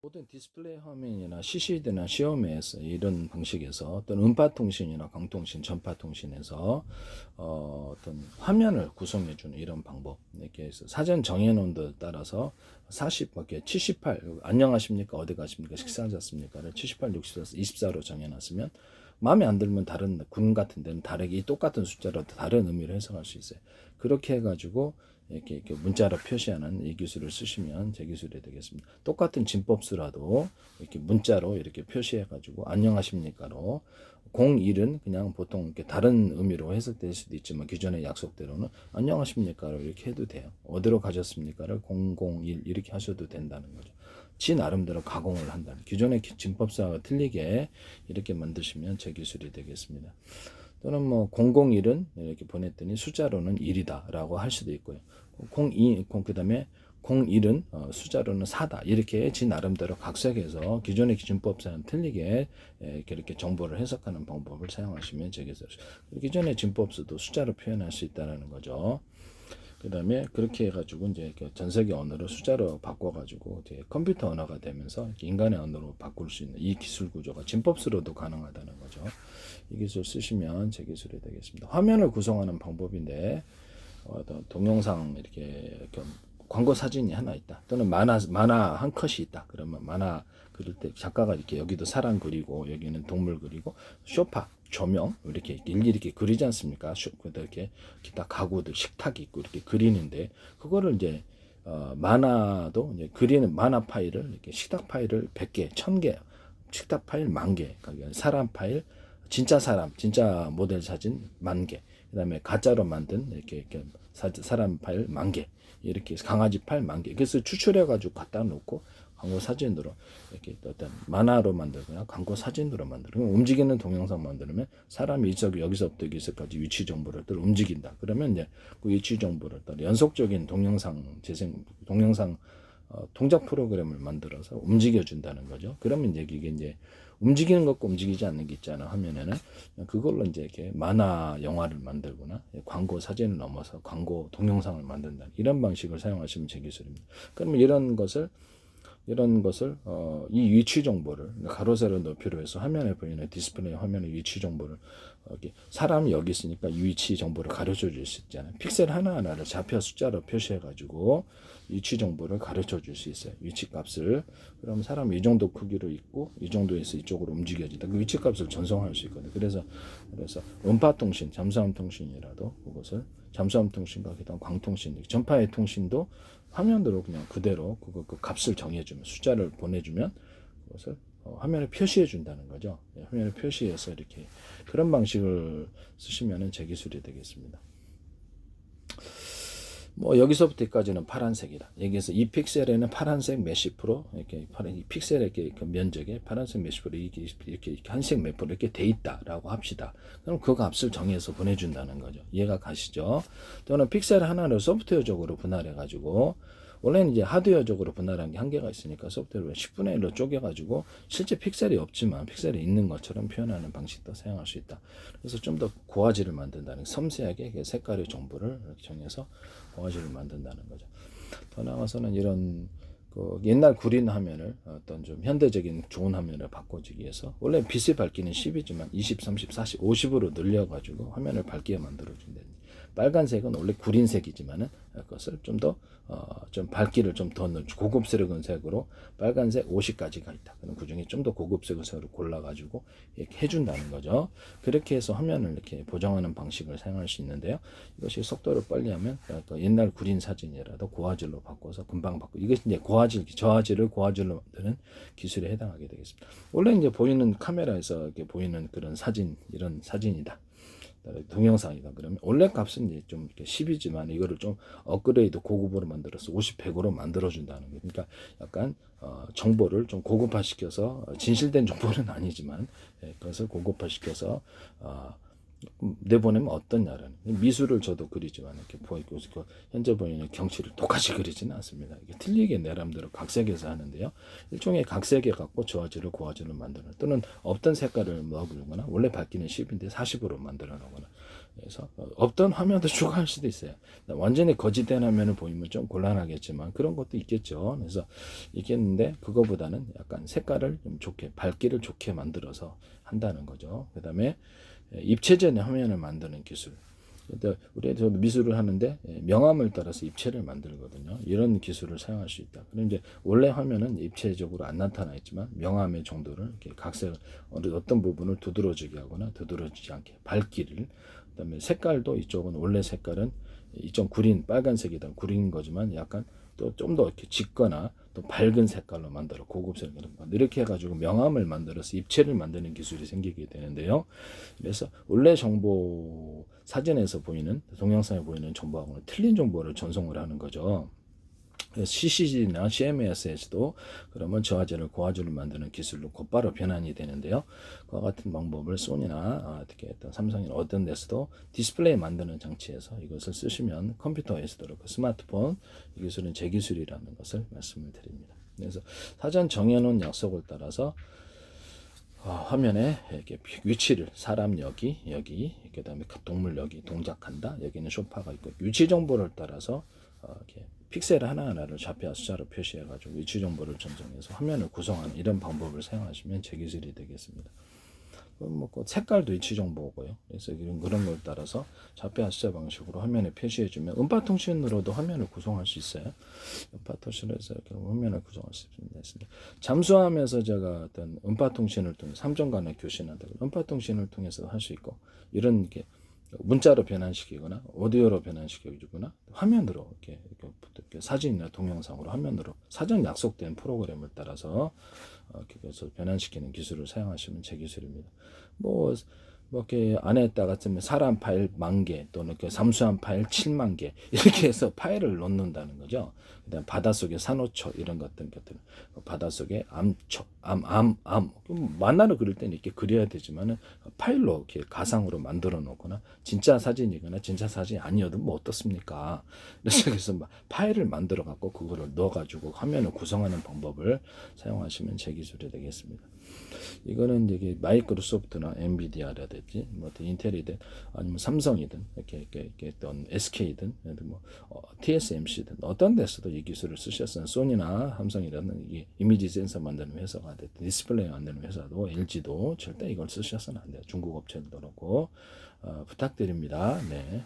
보통 디스플레이 화면이나 CCD나 시험에서 이런 방식에서 또는 음파통신이나 광통신, 전파통신에서 어떤 화면을 구성해주는 이런 방법, 이렇게 해서 사전 정해놓은 데 따라서 40, 78, 안녕하십니까, 어디 가십니까, 식사하셨습니까를 78, 64, 24로 정해놨으면 마음에 안 들면 다른 군 같은 데는 다르게 똑같은 숫자라도 다른 의미로 해석할 수 있어요. 그렇게 해가지고 이렇게 문자로 표시하는 이 기술을 쓰시면 제 기술이 되겠습니다. 똑같은 진법수라도 이렇게 문자로 이렇게 표시해가지고 안녕하십니까로 01은 그냥 보통 이렇게 다른 의미로 해석될 수도 있지만 기존의 약속대로는 안녕하십니까로 이렇게 해도 돼요. 어디로 가셨습니까를 001 이렇게 하셔도 된다는 거죠. 지 나름대로 가공을 한다는, 기존의 진법사와 틀리게 이렇게 만드시면 제 기술이 되겠습니다. 또는 뭐 001은 이렇게 보냈더니 숫자로는 1이다 라고 할 수도 있고요. 02, 그 다음에 01은 숫자로는 4다. 이렇게 지 나름대로 각색해서 기존의 기준법사는 틀리게 이렇게 정보를 해석하는 방법을 사용하시면 되겠어요. 기존의 진법수도 숫자로 표현할 수 있다는 거죠. 그 다음에 그렇게 해가지고 이제 전 세계 언어를 숫자로 바꿔가지고 이제 컴퓨터 언어가 되면서 인간의 언어로 바꿀 수 있는 이 기술 구조가 진법수로도 가능하다는 거죠. 이 기술 쓰시면 제 기술이 되겠습니다. 화면을 구성하는 방법인데 동영상 이렇게 광고 사진이 하나 있다. 또는 만화 한 컷이 있다. 그러면 만화 그릴 때 작가가 이렇게 여기도 사람 그리고 여기는 동물 그리고 소파 조명 이렇게 일일이 이렇게 그리지 않습니까? 이렇게 기타 가구들 식탁이 있고 이렇게 그리는데 그거를 이제 만화도 이제 그리는 만화 파일을 이렇게 식탁 파일을 100개, 1000개, 식탁 파일 10,000개, 사람 파일 진짜 사람, 진짜 모델 사진 10,000개, 그다음에 가짜로 만든 이렇게 사람 파일 10,000개, 이렇게 강아지 파일 10,000개. 그래서 추출해가지고 갖다 놓고 광고 사진으로 이렇게 어떤 만화로 만들거나 광고 사진으로 만들고 움직이는 동영상 만들면 사람이 여기서부터 여기서까지 위치 정보를 또 움직인다. 그러면 이제 그 위치 정보를 또 연속적인 동영상 동작 프로그램을 만들어서 움직여준다는 거죠. 그러면 이제 이게 이제 움직이는 것과 움직이지 않는 게 있잖아, 화면에는. 그걸로 이제 이렇게 만화 영화를 만들거나 광고 사진을 넘어서 광고 동영상을 만든다. 이런 방식을 사용하시면 제 기술입니다. 그러면 이런 것을 이 위치 정보를 가로 세로 높이로 해서 화면에 보이는 디스플레이 화면의 위치 정보를 사람이 여기 있으니까 이 위치 정보를 가르쳐 줄 수 있잖아요. 픽셀 하나하나를 좌표 숫자로 표시해 가지고 위치 정보를 가르쳐 줄 수 있어요. 위치 값을. 그럼 사람이 이 정도 크기로 있고 이 정도에서 이쪽으로 움직여진다. 그 위치 값을 전송할 수 있거든요. 그래서 음파 통신, 잠수함 통신이라도 그것을 잠수함 통신과 그다음 광통신, 전파의 통신도 화면으로 그냥 그대로 그 값을 정해주면 숫자를 보내주면 그것을 화면에 표시해 준다는 거죠. 화면에 표시해서 이렇게 그런 방식을 쓰시면은 제 기술이 되겠습니다. 뭐 여기서부터 여기까지는 파란색이다. 여기서 이 픽셀에는 파란색 몇십 프로 이렇게 이 픽셀의 그 면적에 파란색 몇십 프로 이렇게 한색 몇 프로 이렇게 돼 있다라고 합시다. 그럼 그 값을 정해서 보내준다는 거죠. 이해가 가시죠? 또는 픽셀 하나를 소프트웨어적으로 분할해 가지고 원래는 이제 하드웨어적으로 분할한 게 한계가 있으니까 소프트웨어를 10분의 1로 쪼개가지고 실제 픽셀이 없지만 픽셀이 있는 것처럼 표현하는 방식도 사용할 수 있다. 그래서 좀 더 고화질을 만든다는, 섬세하게 색깔의 정보를 이렇게 정해서 고화질을 만든다는 거죠. 더 나아가서는 이런 옛날 구린 화면을 어떤 좀 현대적인 좋은 화면을 바꿔주기 위해서 원래 빛의 밝기는 10이지만 20, 30, 40, 50으로 늘려가지고 화면을 밝게 만들어준다. 빨간색은 원래 구린색이지만은 그것을 좀 밝기를 좀 더 고급스러운 색으로 빨간색 50까지가 있다. 그럼 그 중에 좀 더 고급스러운 색으로 골라가지고 이렇게 해준다는 거죠. 그렇게 해서 화면을 이렇게 보정하는 방식을 사용할 수 있는데요. 이것이 속도를 빨리 하면 옛날 구린 사진이라도 고화질로 바꿔서 금방 바꾸고, 이것이 이제 저화질을 고화질로 만드는 기술에 해당하게 되겠습니다. 원래 이제 보이는 카메라에서 이렇게 보이는 그런 사진, 이런 사진이다. 동영상이다. 그러면 원래 값은 이제 좀 이렇게 10이지만 이거를 좀 업그레이드 고급으로 만들어서 50, 100으로 만들어준다는 거예요. 그러니까 약간 정보를 좀 고급화시켜서 진실된 정보는 아니지만 그것을 고급화시켜서 내보내면 어떠냐라는, 미술을 저도 그리지만 이렇게 보이고 현재 보이는 경치를 똑같이 그리지는 않습니다. 이게 틀리게 내람대로 각색해서 하는데요. 일종의 각색에 갖고 저화질을 고화질을 만드는, 또는 없던 색깔을 넣어보거나 원래 밝기는 10인데 40으로 만들어 놓거나 그래서 없던 화면도 추가할 수도 있어요. 완전히 거짓된 화면을 보이면 좀 곤란하겠지만 그런 것도 있겠죠. 그래서 있겠는데 그거보다는 약간 색깔을 좀 좋게 밝기를 좋게 만들어서 한다는 거죠. 그다음에 입체전의 화면을 만드는 기술. 우리가 미술을 하는데 명암을 따라서 입체를 만들거든요. 이런 기술을 사용할 수 있다. 그럼 이제 원래 화면은 입체적으로 안 나타나 있지만 명암의 정도를 이렇게 각색 어떤 부분을 두드러지게 하거나 두드러지지 않게 밝기를 그다음에 색깔도 이쪽은 원래 색깔은 이쪽 구린 빨간색이든 구린 거지만 약간 또 좀 더 이렇게 짙거나 또 밝은 색깔로 만들어 고급스러운 이렇게 해가지고 명암을 만들어서 입체를 만드는 기술이 생기게 되는데요. 그래서 원래 정보 사진에서 보이는 동영상에 보이는 정보하고는 틀린 정보를 전송을 하는 거죠. CCG나 CMS에서도 그러면 저화제를 고화질을 만드는 기술로 곧바로 변환이 되는데요. 그와 같은 방법을 소니나 특히 어떤 삼성이나 어떤 데서도 디스플레이 만드는 장치에서 이것을 쓰시면 컴퓨터에서도 그렇고 스마트폰 이 기술은 제 기술이라는 것을 말씀을 드립니다. 그래서 사전 정해놓은 약속을 따라서 화면에 이렇게 위치를 사람 여기 그다음에 동물 여기 동작한다 여기는 소파가 있고 위치 정보를 따라서 이렇게 픽셀 하나하나를 좌표와 숫자로 표시해 가지고 위치 정보를 전송해서 화면을 구성하는 이런 방법을 사용하시면 제 기술이 되겠습니다. 뭐 색깔도 위치 정보고요. 그래서 그런 걸 따라서 좌표와 숫자 방식으로 화면에 표시해주면 음파 통신으로도 화면을 구성할 수 있어요. 음파 통신에서 화면을 구성할 수 있습니다. 잠수함에서 제가 어떤 음파 통신을 통해 삼정 간의 교신한다. 음파 통신을 통해서 할 수 있고 이런 게 문자로 변환시키거나 오디오로 변환시켜주거나 화면으로 이렇게 사진이나 동영상으로 화면으로 사전 약속된 프로그램을 따라서 그래서 변환시키는 기술을 사용하시면 제 기술입니다. 뭐 이렇게 안에다가 쓰면 사람 파일 10,000개 또는 잠수함 파일 70,000개 이렇게 해서 파일을 넣는다는 거죠. 그다음 바닷속에 산호초 이런 것들 바닷속에 암초 만화를 그릴 때는 이렇게 그려야 되지만은 파일로 이렇게 가상으로 만들어 놓거나 진짜 사진이거나 진짜 사진이 아니어도 뭐 어떻습니까? 그래서 파일을 만들어 갖고 그거를 넣어 가지고 화면을 구성하는 방법을 사용하시면 제 기술이 되겠습니다. 이거는 이게 마이크로소프트나 엔비디아라든지 뭐 인텔이든 아니면 삼성이든 이렇게 어떤 SK든 뭐 TSMC든 어떤 데서도 이 기술을 쓰셨으면 소니나 삼성이라는 이 이미지 센서 만드는 회사가 됐든 디스플레이 만드는 회사도 LG도 절대 이걸 쓰셔서는 안 돼요. 중국 업체들도 그렇고 부탁드립니다. 네.